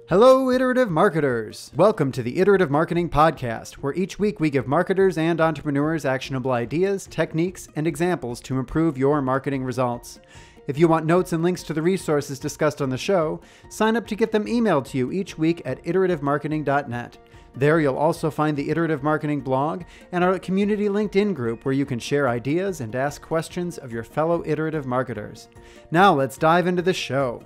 Hello, Iterative Marketers! Welcome to the Iterative Marketing Podcast, where each week we give marketers and entrepreneurs actionable ideas, techniques, and examples to improve your marketing results. If you want notes and links to the resources discussed on the show, sign up to get them emailed to you each week at iterativemarketing.net. There you'll also find the Iterative Marketing blog and our community LinkedIn group where you can share ideas and ask questions of your fellow iterative marketers. Now let's dive into the show.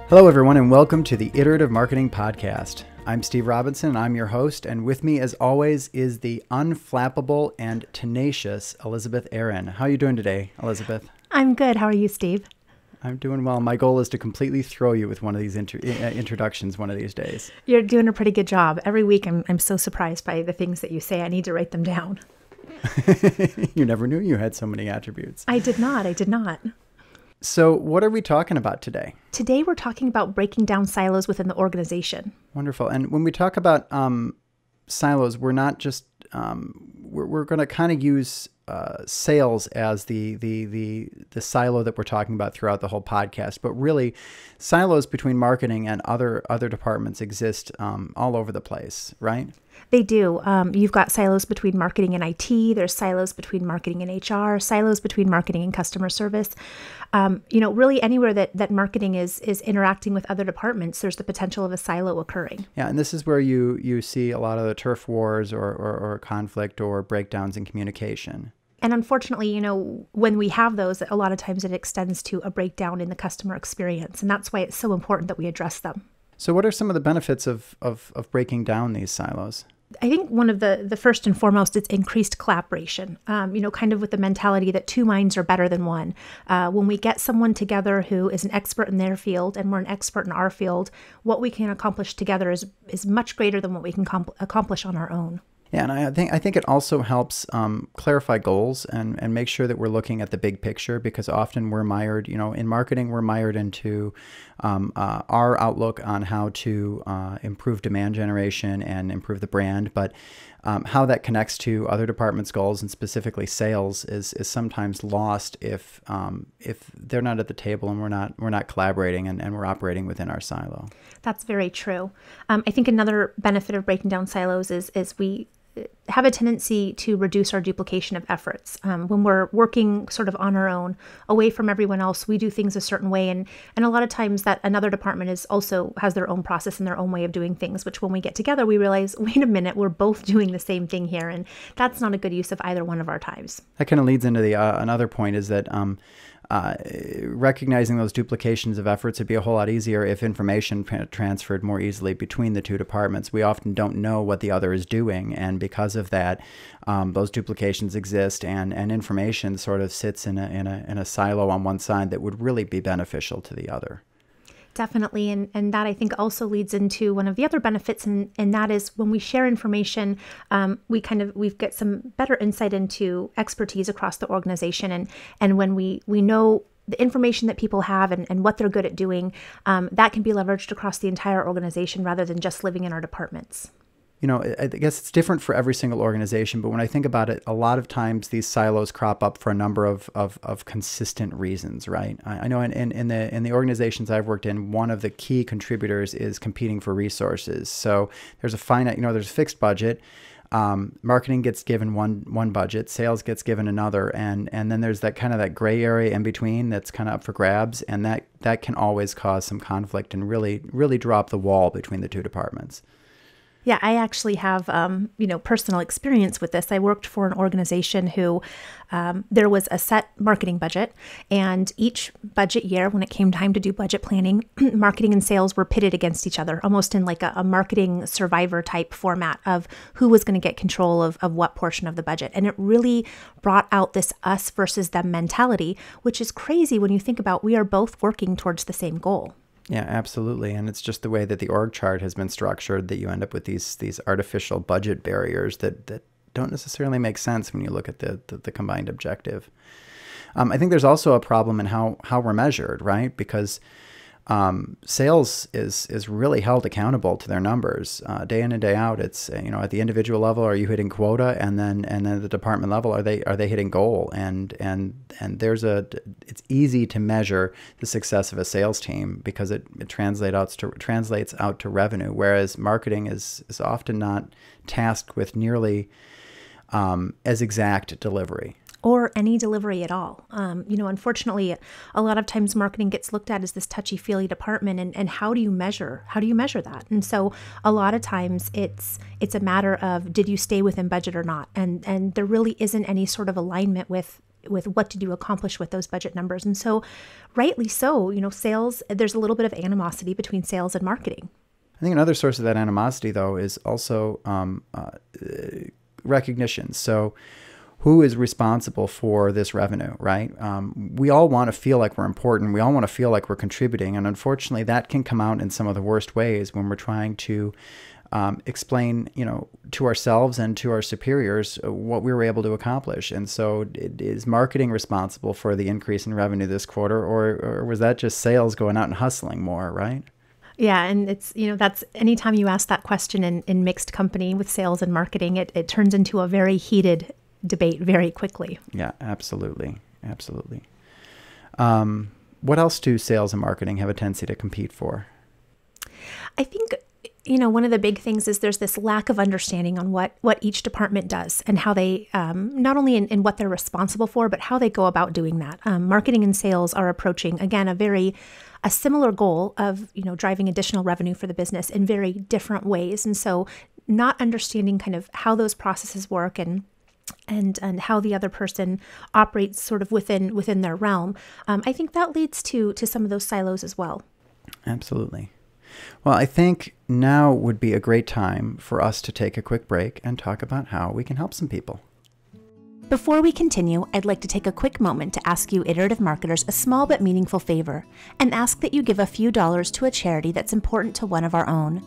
Hello, everyone, and welcome to the Iterative Marketing Podcast. I'm Steve Robinson, and I'm your host, and with me, as always, is the unflappable and tenacious Elizabeth Aaron. How are you doing today, Elizabeth? I'm good. How are you, Steve? I'm doing well. My goal is to completely throw you with one of these introductions one of these days. You're doing a pretty good job. Every week, I'm so surprised by the things that you say. I need to write them down. You never knew you had so many attributes. I did not. So what are we talking about today? Today, we're talking about breaking down silos within the organization. Wonderful. And when we talk about silos, we're not just, we're going to kind of use sales as the silo that we're talking about throughout the whole podcast. But really, silos between marketing and other departments exist all over the place, right? They do. You've got silos between marketing and IT. There's silos between marketing and HR, silos between marketing and customer service. Really anywhere that marketing is interacting with other departments, there's the potential of a silo occurring. Yeah, and this is where you see a lot of the turf wars or conflict or breakdowns in communication. And unfortunately, when we have those, a lot of times it extends to a breakdown in the customer experience. And that's why it's so important that we address them. So what are some of the benefits of breaking down these silos? I think one of the first and foremost is increased collaboration, kind of with the mentality that two minds are better than one. When we get someone together who is an expert in their field and we're an expert in our field, what we can accomplish together is much greater than what we can accomplish on our own. Yeah, and I think it also helps clarify goals and make sure that we're looking at the big picture, because often we're mired, in marketing, we're mired into our outlook on how to improve demand generation and improve the brand, but how that connects to other departments' goals and specifically sales is sometimes lost if they're not at the table and we're not collaborating and we're operating within our silo. That's very true. I think another benefit of breaking down silos is we have a tendency to reduce our duplication of efforts. When we're working sort of on our own, away from everyone else, we do things a certain way. And a lot of times that another department has their own process and their own way of doing things, which when we get together, we realize, wait a minute, we're both doing the same thing here. And that's not a good use of either one of our times. That kind of leads into the another point is that recognizing those duplications of efforts would be a whole lot easier if information transferred more easily between the two departments. We often don't know what the other is doing, and because of that, those duplications exist, and information sort of sits in a silo on one side that would really be beneficial to the other. Definitely. And that I think also leads into one of the other benefits. And that is when we share information, we get some better insight into expertise across the organization. And when we know the information that people have and what they're good at doing, that can be leveraged across the entire organization rather than just living in our departments. I guess it's different for every single organization, but when I think about it, a lot of times these silos crop up for a number of consistent reasons, right? I know in the organizations I've worked in, one of the key contributors is competing for resources. So there's a finite, there's a fixed budget. Marketing gets given one budget, sales gets given another, and then there's that kind of that gray area in between that's kind of up for grabs, and that can always cause some conflict and really drop the wall between the two departments. Yeah, I actually have, personal experience with this. I worked for an organization who there was a set marketing budget, and each budget year, when it came time to do budget planning, marketing and sales were pitted against each other, almost in like a marketing survivor type format of who was going to get control of what portion of the budget. And it really brought out this us versus them mentality, which is crazy when you think about we are both working towards the same goal. Yeah, absolutely. And it's just the way that the org chart has been structured that you end up with these artificial budget barriers that don't necessarily make sense when you look at the combined objective. I think there's also a problem in how we're measured, right? Because Sales is really held accountable to their numbers day in and day out. It's at the individual level, are you hitting quota, and then at the department level, are they hitting goal? And it's easy to measure the success of a sales team because it translates out to revenue, whereas marketing is often not tasked with nearly as exact delivery. Or any delivery at all. Unfortunately, a lot of times marketing gets looked at as this touchy-feely department, and how do you measure that? And so a lot of times it's a matter of, did you stay within budget or not? And there really isn't any sort of alignment with what did you accomplish with those budget numbers. And so rightly so, sales, there's a little bit of animosity between sales and marketing. I think another source of that animosity, though, is also recognition. So who is responsible for this revenue, right? We all want to feel like we're important. We all want to feel like we're contributing. And unfortunately, that can come out in some of the worst ways when we're trying to explain, to ourselves and to our superiors what we were able to accomplish. And so is marketing responsible for the increase in revenue this quarter, or was that just sales going out and hustling more, right? Yeah, and it's, that's anytime you ask that question in mixed company with sales and marketing, it turns into a very heated debate very quickly. Yeah, absolutely. Absolutely. What else do sales and marketing have a tendency to compete for? I think, one of the big things is there's this lack of understanding on what each department does and how they, not only in what they're responsible for, but how they go about doing that. Marketing and sales are approaching, again, a similar goal of, driving additional revenue for the business in very different ways. And so not understanding kind of how those processes work and how the other person operates sort of within their realm, I think that leads to some of those silos as well. Absolutely. Well, I think now would be a great time for us to take a quick break and talk about how we can help some people. Before we continue, I'd like to take a quick moment to ask you Iterative marketers a small but meaningful favor and ask that you give a few dollars to a charity that's important to one of our own.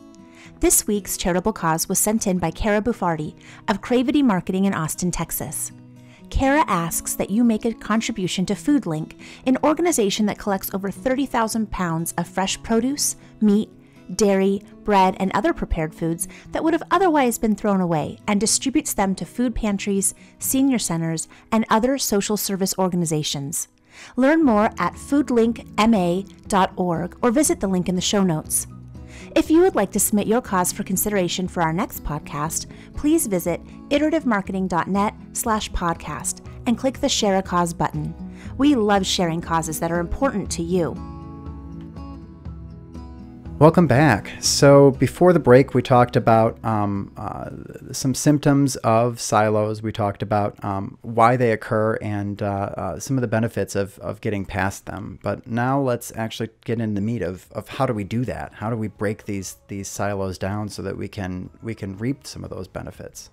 This week's charitable cause was sent in by Kara Buffardi of Cravity Marketing in Austin, Texas. Kara asks that you make a contribution to FoodLink, an organization that collects over 30,000 pounds of fresh produce, meat, dairy, bread, and other prepared foods that would have otherwise been thrown away, and distributes them to food pantries, senior centers, and other social service organizations. Learn more at foodlinkma.org or visit the link in the show notes. If you would like to submit your cause for consideration for our next podcast, please visit iterativmarketing.net/podcast and click the Share a Cause button. We love sharing causes that are important to you. Welcome back. So before the break, we talked about some symptoms of silos. We talked about why they occur and some of the benefits of getting past them. But now let's actually get into the meat of how do we do that? How do we break these silos down so that we can reap some of those benefits?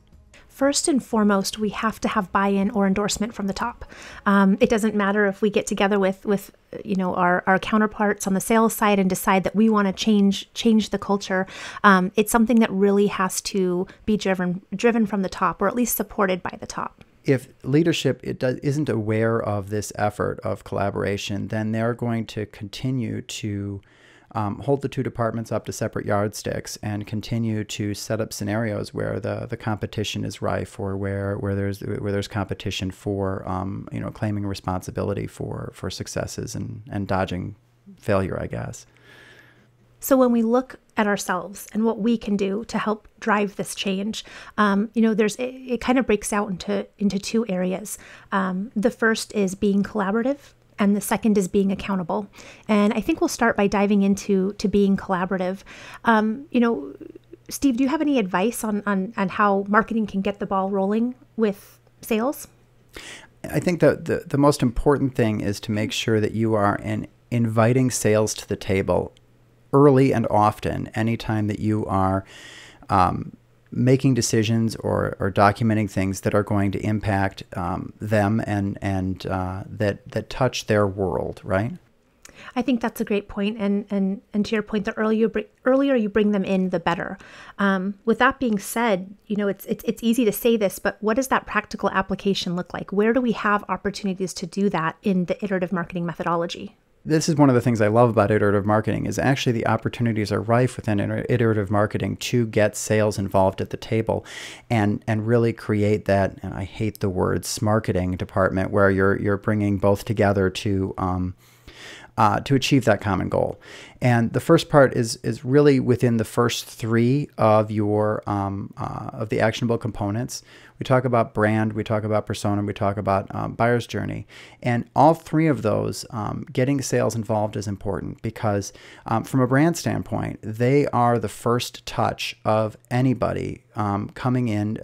First and foremost, we have to have buy-in or endorsement from the top. It doesn't matter if we get together with our counterparts on the sales side and decide that we want to change the culture. It's something that really has to be driven from the top, or at least supported by the top. If leadership isn't aware of this effort of collaboration, then they're going to continue to hold the two departments up to separate yardsticks and continue to set up scenarios where the competition is rife, or where there's competition for claiming responsibility for successes and dodging failure, I guess. So when we look at ourselves and what we can do to help drive this change, it kind of breaks out into two areas. The first is being collaborative, and the second is being accountable. And I think we'll start by diving into being collaborative. Steve, do you have any advice on how marketing can get the ball rolling with sales? I think that the most important thing is to make sure that you are inviting sales to the table early and often, anytime that you are making decisions or documenting things that are going to impact them and that touch their world, right? I think that's a great point. And to your point, the earlier you bring them in, the better. With that being said, it's easy to say this, but what does that practical application look like? Where do we have opportunities to do that in the iterative marketing methodology? this is one of the things I love about iterative marketing is actually the opportunities are rife within iterative marketing to get sales involved at the table and really create that, and I hate the words, marketing department where you're bringing both together to achieve that common goal. And the first part is really within the first three of your of the actionable components. We talk about brand, we talk about persona, we talk about buyer's journey. And all three of those, getting sales involved is important because from a brand standpoint, they are the first touch of anybody coming in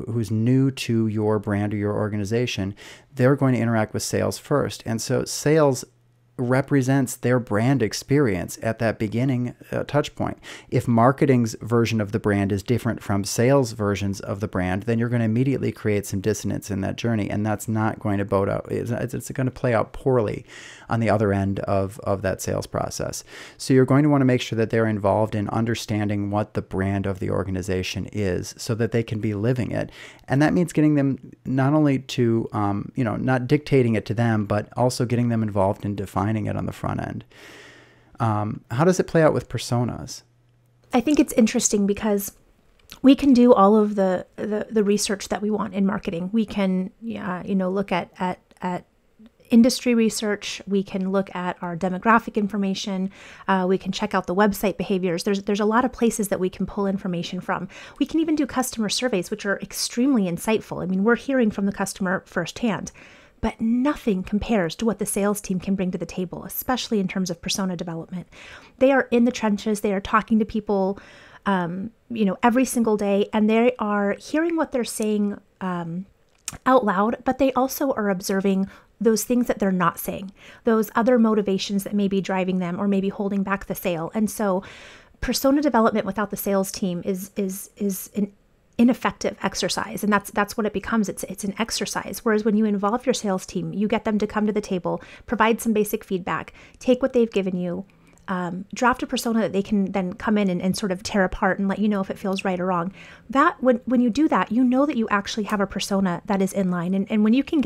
who's new to your brand or your organization. They're going to interact with sales first. And so sales represents their brand experience at that beginning touch point. If marketing's version of the brand is different from sales versions of the brand, then you're going to immediately create some dissonance in that journey, and that's not going to bode out. It's going to play out poorly on the other end of that sales process. So you're going to want to make sure that they're involved in understanding what the brand of the organization is so that they can be living it. And that means getting them not only to, not dictating it to them, but also getting them involved in defining it on the front end. How does it play out with personas? I think it's interesting because we can do all of the research that we want in marketing. We can, look at industry research. We can look at our demographic information. We can check out the website behaviors. There's a lot of places that we can pull information from. We can even do customer surveys, which are extremely insightful. I mean, we're hearing from the customer firsthand, but nothing compares to what the sales team can bring to the table, especially in terms of persona development. They are in the trenches. They are talking to people, every single day, and they are hearing what they're saying out loud, but they also are observing those things that they're not saying, those other motivations that may be driving them or maybe holding back the sale. And so persona development without the sales team is an ineffective exercise. And that's what it becomes. It's an exercise. Whereas when you involve your sales team, you get them to come to the table, provide some basic feedback, take what they've given you, draft a persona that they can then come in and sort of tear apart and let you know if it feels right or wrong. That when you do that, you know that you actually have a persona that is in line. And when you can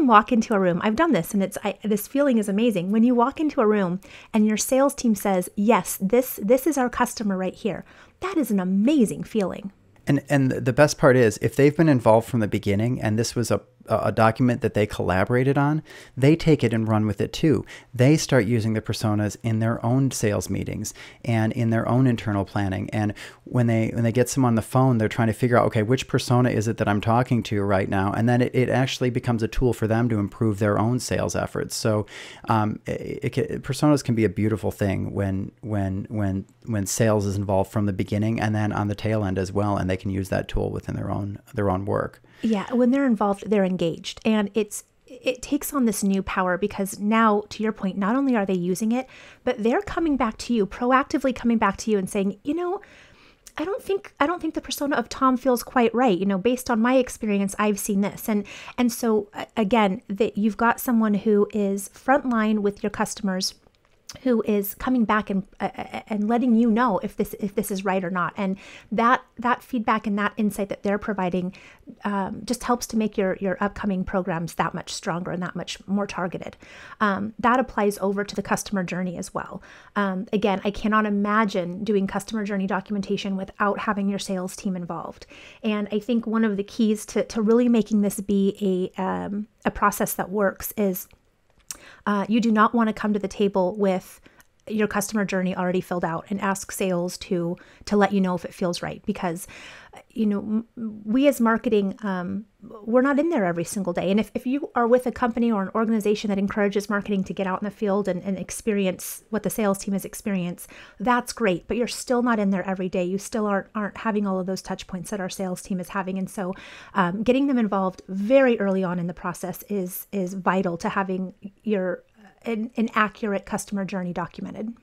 walk into a room, I've done this, and this feeling is amazing. When you walk into a room and your sales team says, yes, this is our customer right here, that is an amazing feeling. And the best part is, if they've been involved from the beginning and this was a document that they collaborated on, they take it and run with it too. They start using the personas in their own sales meetings and in their own internal planning. And when they get someone on the phone, they're trying to figure out, okay, which persona is it that I'm talking to right now? And then it actually becomes a tool for them to improve their own sales efforts. So personas can be a beautiful thing when sales is involved from the beginning and then on the tail end as well, and they can use that tool within their own work. Yeah, when they're involved, they're engaged, and it takes on this new power because now, to your point, not only are they using it, but they're coming back to you, proactively coming back to you and saying, I don't think the persona of Tom feels quite right. Based on my experience, I've seen this, and so again, that you've got someone who is frontline with your customers, who is coming back and letting you know if this is right or not, and that feedback and that insight that they're providing just helps to make your upcoming programs that much stronger and that much more targeted. That applies over to the customer journey as well. Again, I cannot imagine doing customer journey documentation without having your sales team involved. And I think one of the keys to really making this be a process that works is you do not want to come to the table with your customer journey already filled out and ask sales to let you know if it feels right, because we as marketing, we're not in there every single day. And if you are with a company or an organization that encourages marketing to get out in the field and experience what the sales team has experienced, that's great, but you're still not in there every day. You still aren't having all of those touch points that our sales team is having. And so getting them involved very early on in the process is vital to having an accurate customer journey documented.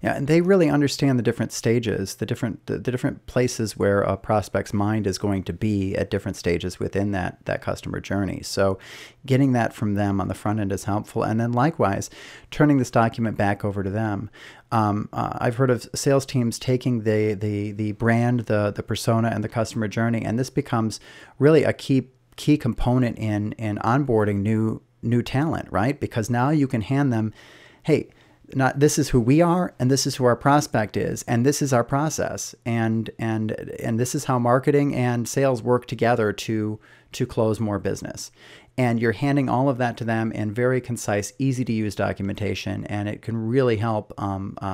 Yeah, and they really understand the different stages, the different places where a prospect's mind is going to be at different stages within that customer journey. So getting that from them on the front end is helpful. And then likewise, turning this document back over to them. I've heard of sales teams taking the brand, the persona, and the customer journey, and this becomes really a key component in onboarding new talent, right? Because now you can hand them hey, not this is who we are, and this is who our prospect is, and this is our process, and this is how marketing and sales work together to close more business. And you're handing all of that to them in very concise, easy to use documentation, and it can really help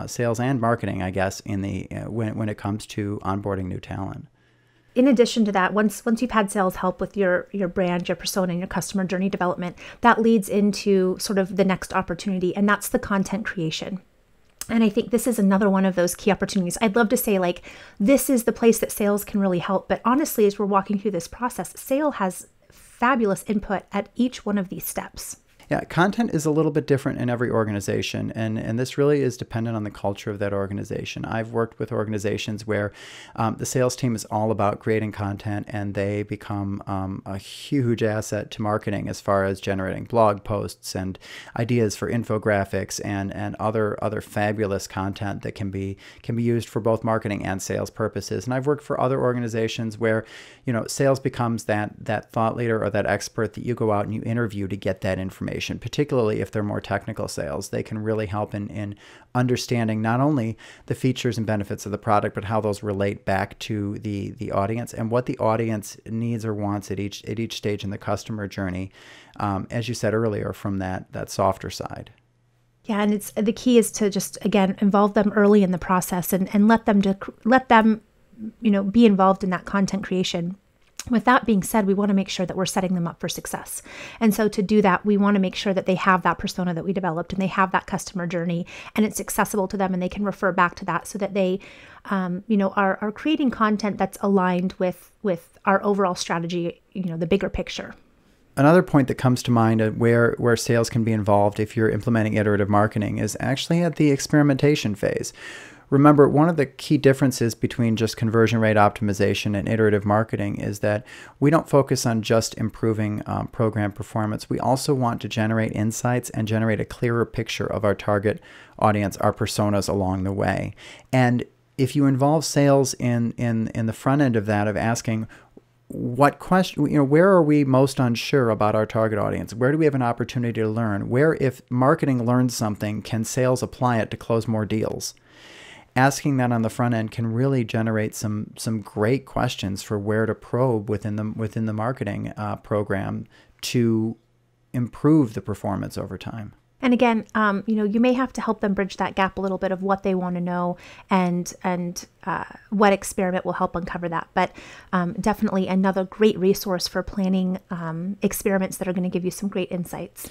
sales and marketing, I guess, in the when it comes to onboarding new talent. In addition to that, once you've had sales help with your brand, your persona, and your customer journey development, that leads into sort of the next opportunity, and that's the content creation. And I think this is another one of those key opportunities. I'd love to say, like, this is the place that sales can really help. But honestly, as we're walking through this process, sales has fabulous input at each one of these steps. Yeah, content is a little bit different in every organization, and this really is dependent on the culture of that organization. I've worked with organizations where the sales team is all about creating content, and they become a huge asset to marketing as far as generating blog posts and ideas for infographics and other fabulous content that can be used for both marketing and sales purposes. And I've worked for other organizations where, sales becomes that thought leader or that expert that you go out and you interview to get that information. Particularly if they're more technical sales, they can really help in understanding not only the features and benefits of the product, but how those relate back to the audience and what the audience needs or wants at each stage in the customer journey, as you said earlier, from that softer side. Yeah, and the key is to just, again, involve them early in the process and let them be involved in that content creation. With that being said, we want to make sure that we're setting them up for success. And so to do that, we want to make sure that they have that persona that we developed and they have that customer journey and it's accessible to them and they can refer back to that so that they, are creating content that's aligned with our overall strategy, the bigger picture. Another point that comes to mind where sales can be involved if you're implementing iterative marketing is actually at the experimentation phase. Remember, one of the key differences between just conversion rate optimization and iterative marketing is that we don't focus on just improving program performance. We also want to generate insights and generate a clearer picture of our target audience, our personas along the way. And if you involve sales in the front end of that, of asking, what question, where are we most unsure about our target audience? Where do we have an opportunity to learn? Where, if marketing learns something, can sales apply it to close more deals? Asking that on the front end can really generate some great questions for where to probe within the marketing program to improve the performance over time. And again, you may have to help them bridge that gap a little bit of what they want to know and what experiment will help uncover that. But definitely another great resource for planning experiments that are going to give you some great insights.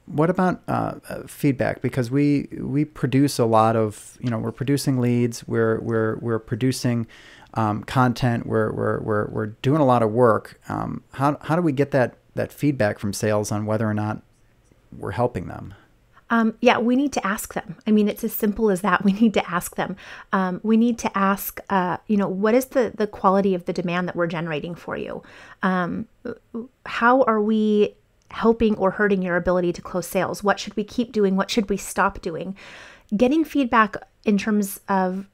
What about feedback? Because we produce a lot of, we're producing leads, we're producing content, we're doing a lot of work. How do we get that feedback from sales on whether or not we're helping them? We need to ask them. I mean, it's as simple as that. We need to ask them. We need to ask, what is the quality of the demand that we're generating for you? How are we helping or hurting your ability to close sales? What should we keep doing? What should we stop doing? Getting feedback in terms of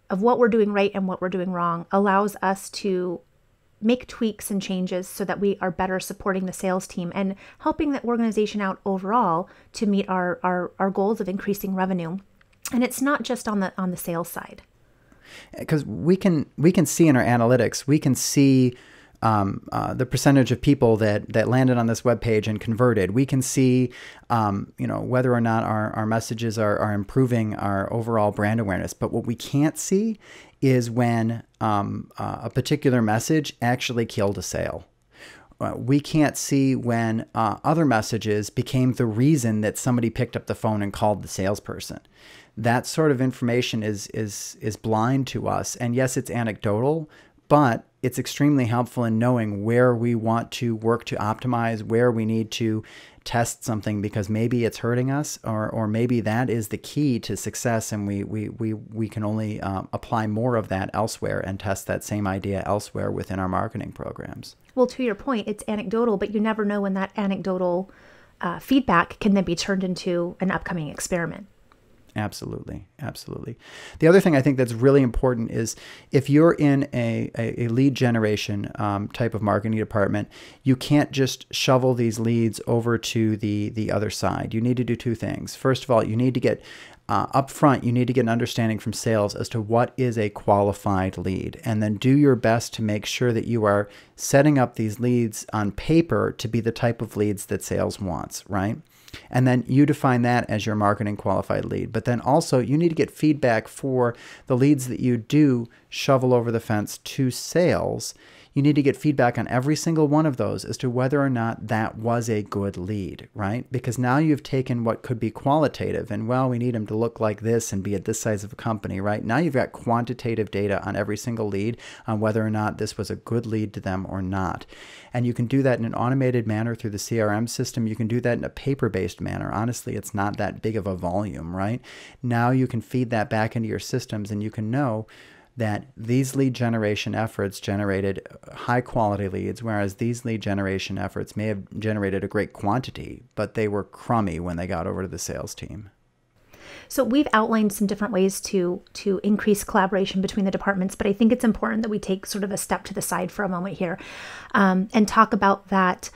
what we're doing right and what we're doing wrong allows us to make tweaks and changes so that we are better supporting the sales team and helping the organization out overall to meet our goals of increasing revenue. And it's not just on the sales side. Because we can see in our analytics, we can see the percentage of people that landed on this web page and converted. We can see, whether or not our messages are improving our overall brand awareness. But what we can't see is when a particular message actually killed a sale. We can't see when other messages became the reason that somebody picked up the phone and called the salesperson. That sort of information is blind to us. And yes, it's anecdotal, but it's extremely helpful in knowing where we want to work to optimize, where we need to test something because maybe it's hurting us, or maybe that is the key to success, and we can only apply more of that elsewhere and test that same idea elsewhere within our marketing programs. Well, to your point, it's anecdotal, but you never know when that anecdotal feedback can then be turned into an upcoming experiment. Absolutely. Absolutely. The other thing I think that's really important is if you're in a lead generation type of marketing department, you can't just shovel these leads over to the other side. You need to do two things. First of all, you need to get up front, you need to get an understanding from sales as to what is a qualified lead, and then do your best to make sure that you are setting up these leads on paper to be the type of leads that sales wants, right? And then you define that as your marketing qualified lead. But then also you need to get feedback for the leads that you do shovel over the fence to sales. You need to get feedback on every single one of those as to whether or not that was a good lead, right? Because now you've taken what could be qualitative and, well, we need them to look like this and be at this size of a company, right? Now you've got quantitative data on every single lead on whether or not this was a good lead to them or not. And you can do that in an automated manner through the CRM system. You can do that in a paper-based manner. Honestly, it's not that big of a volume, right? Now you can feed that back into your systems and you can know that these lead generation efforts generated high quality leads, whereas these lead generation efforts may have generated a great quantity, but they were crummy when they got over to the sales team. So we've outlined some different ways to increase collaboration between the departments, but I think it's important that we take sort of a step to the side for a moment here and talk about that.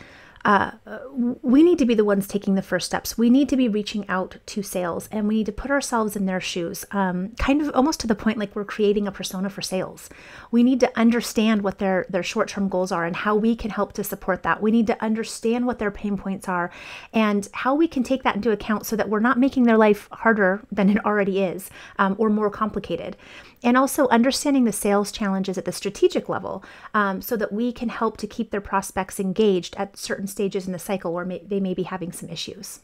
We need to be the ones taking the first steps. We need to be reaching out to sales and we need to put ourselves in their shoes, kind of almost to the point like we're creating a persona for sales. We need to understand what their short-term goals are and how we can help to support that. We need to understand what their pain points are and how we can take that into account so that we're not making their life harder than it already is, or more complicated. And also understanding the sales challenges at the strategic level so that we can help to keep their prospects engaged at certain stages in the cycle where they may be having some issues.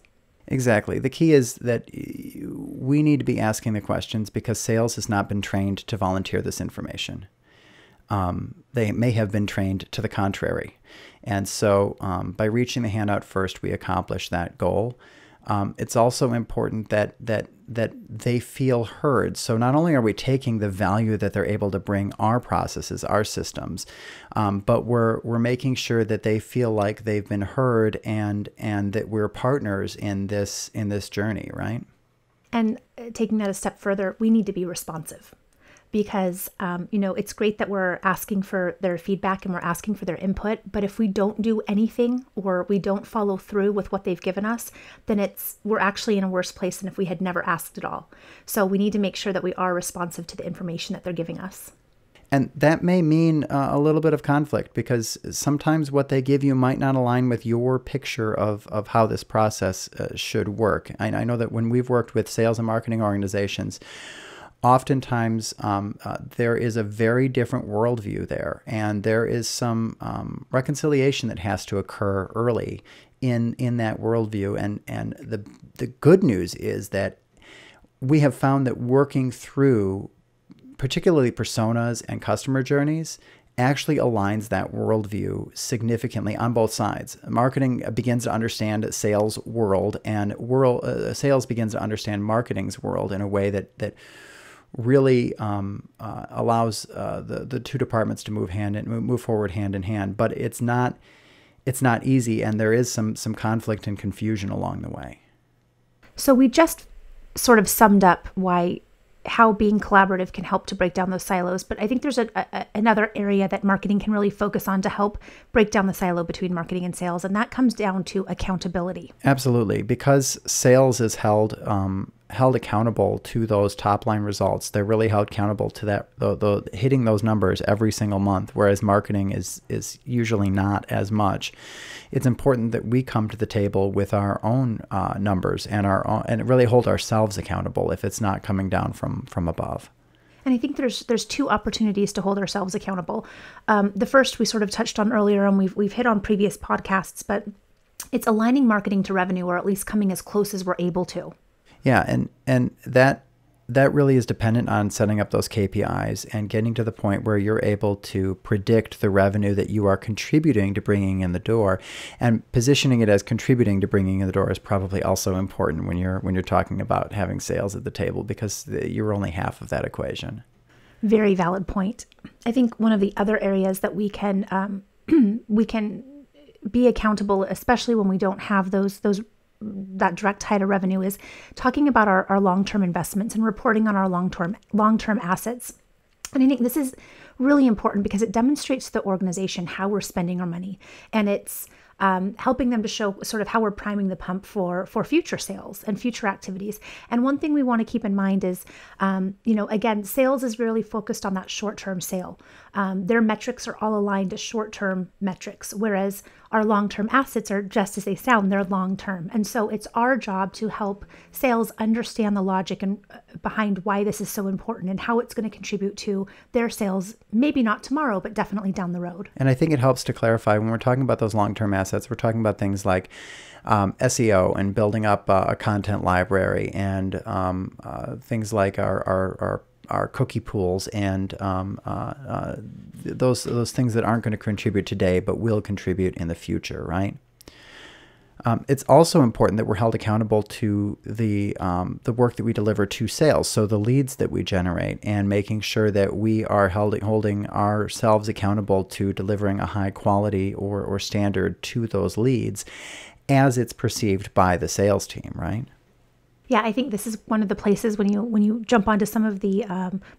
Exactly. The key is that we need to be asking the questions because sales has not been trained to volunteer this information. They may have been trained to the contrary. And so by reaching the hand out first, we accomplish that goal. It's also important that they feel heard. So not only are we taking the value that they're able to bring our processes, our systems, but we're making sure that they feel like they've been heard and that we're partners in this journey, right? And taking that a step further, we need to be responsive. Because, it's great that we're asking for their feedback and we're asking for their input. But if we don't do anything or we don't follow through with what they've given us, then we're actually in a worse place than if we had never asked at all. So we need to make sure that we are responsive to the information that they're giving us. And that may mean a little bit of conflict because sometimes what they give you might not align with your picture of how this process should work. I know that when we've worked with sales and marketing organizations, oftentimes there is a very different worldview there, and there is some reconciliation that has to occur early in that worldview. And the good news is that we have found that working through particularly personas and customer journeys actually aligns that worldview significantly on both sides. Marketing begins to understand sales world, and sales begins to understand marketing's world in a way that really allows the two departments to move forward hand in hand. But it's not easy, and there is some conflict and confusion along the way. So we just sort of summed up how being collaborative can help to break down those silos. But I think there's another area that marketing can really focus on to help break down the silo between marketing and sales, and that comes down to accountability. Absolutely, because sales is held accountable to those top line results. They're really held accountable to that, the hitting those numbers every single month, whereas marketing is usually not as much. It's important that we come to the table with our own numbers and really hold ourselves accountable if it's not coming down from above. And I think there's two opportunities to hold ourselves accountable. The first we sort of touched on earlier, and we've hit on previous podcasts, but it's aligning marketing to revenue, or at least coming as close as we're able to. Yeah, and that really is dependent on setting up those KPIs and getting to the point where you're able to predict the revenue that you are contributing to bringing in the door, and positioning it as contributing to bringing in the door is probably also important when you're talking about having sales at the table, because you're only half of that equation. Very valid point. I think one of the other areas that we can we can be accountable, especially when we don't have those that direct tie to revenue is talking about our long-term investments and reporting on our long-term assets. And I think this is really important because it demonstrates to the organization how we're spending our money, and it's helping them to show sort of how we're priming the pump for future sales and future activities. And one thing we want to keep in mind is, again, sales is really focused on that short-term sale. Their metrics are all aligned to short-term metrics, whereas our long-term assets are just as they sound, they're long-term. And so it's our job to help sales understand the logic and behind why this is so important and how it's going to contribute to their sales, maybe not tomorrow, but definitely down the road. And I think it helps to clarify when we're talking about those long-term assets, we're talking about things like SEO and building up a content library, and things like our cookie pools and those things that aren't going to contribute today but will contribute in the future, right? It's also important that we're held accountable to the work that we deliver to sales, so the leads that we generate, and making sure that we are holding ourselves accountable to delivering a high quality or standard to those leads as it's perceived by the sales team, right? Yeah, I think this is one of the places when you jump onto some of the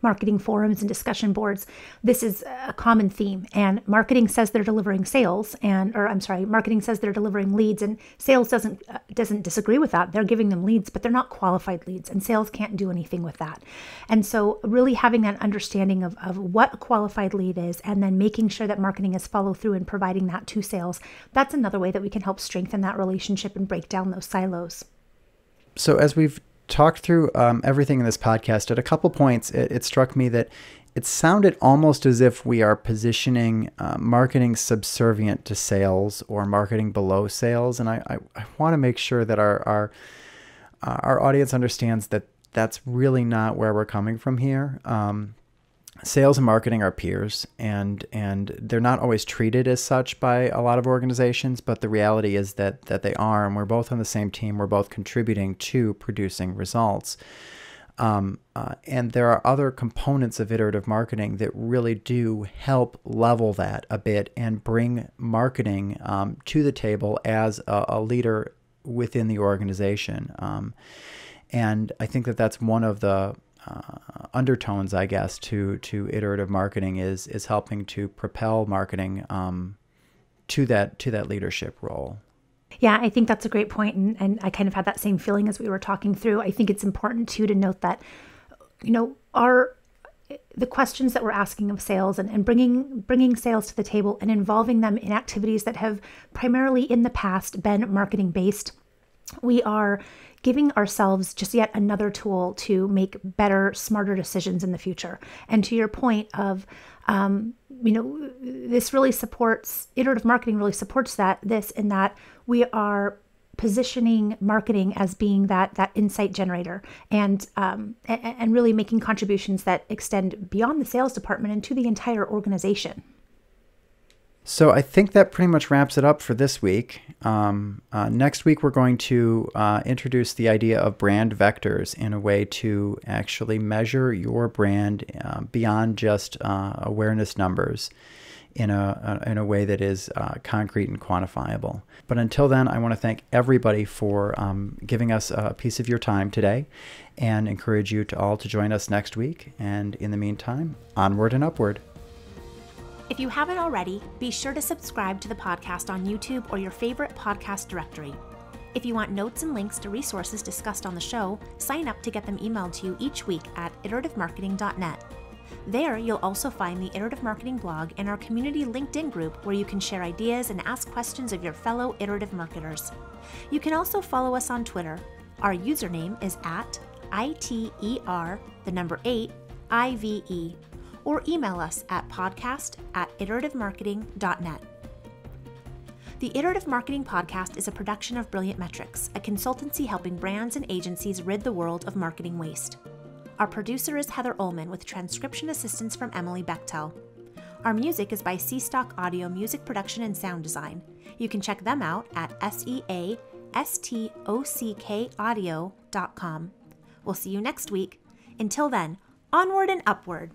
marketing forums and discussion boards, this is a common theme. And marketing says they're delivering marketing says they're delivering leads, and sales doesn't disagree with that. They're giving them leads, but they're not qualified leads, and sales can't do anything with that. And so really having that understanding of what a qualified lead is, and then making sure that marketing is follow through and providing that to sales, that's another way that we can help strengthen that relationship and break down those silos. So as we've talked through everything in this podcast, at a couple points, it struck me that it sounded almost as if we are positioning marketing subservient to sales or marketing below sales. And I want to make sure that our audience understands that that's really not where we're coming from here. Sales and marketing are peers, and they're not always treated as such by a lot of organizations, but the reality is that they are, and we're both on the same team. We're both contributing to producing results. And there are other components of iterative marketing that really do help level that a bit and bring marketing to the table as a leader within the organization. And I think that that's one of the undertones, I guess, to iterative marketing is helping to propel marketing to that leadership role. Yeah, I think that's a great point, and I kind of had that same feeling as we were talking through. I think it's important too to note that, the questions that we're asking of sales and bringing sales to the table and involving them in activities that have primarily in the past been marketing based. We are giving ourselves just yet another tool to make better, smarter decisions in the future. And to your point of, this really supports, iterative marketing really supports in that we are positioning marketing as being that insight generator and really making contributions that extend beyond the sales department and to the entire organization. So I think that pretty much wraps it up for this week. Next week, we're going to introduce the idea of brand vectors in a way to actually measure your brand beyond just awareness numbers in a way that is concrete and quantifiable. But until then, I want to thank everybody for giving us a piece of your time today, and encourage you all to join us next week. And in the meantime, onward and upward. If you haven't already, be sure to subscribe to the podcast on YouTube or your favorite podcast directory. If you want notes and links to resources discussed on the show, sign up to get them emailed to you each week at iterative-marketing.net. There, you'll also find the Iterative Marketing blog and our community LinkedIn group where you can share ideas and ask questions of your fellow iterative marketers. You can also follow us on Twitter. Our username is @ITER8IVE. Or email us at podcast@iterative-marketing.net. The Iterative Marketing Podcast is a production of Brilliant Metrics, a consultancy helping brands and agencies rid the world of marketing waste. Our producer is Heather Ullman with transcription assistance from Emily Bechtel. Our music is by C-Stock Audio Music Production and Sound Design. You can check them out at seastockaudio.com. We'll see you next week. Until then, onward and upward.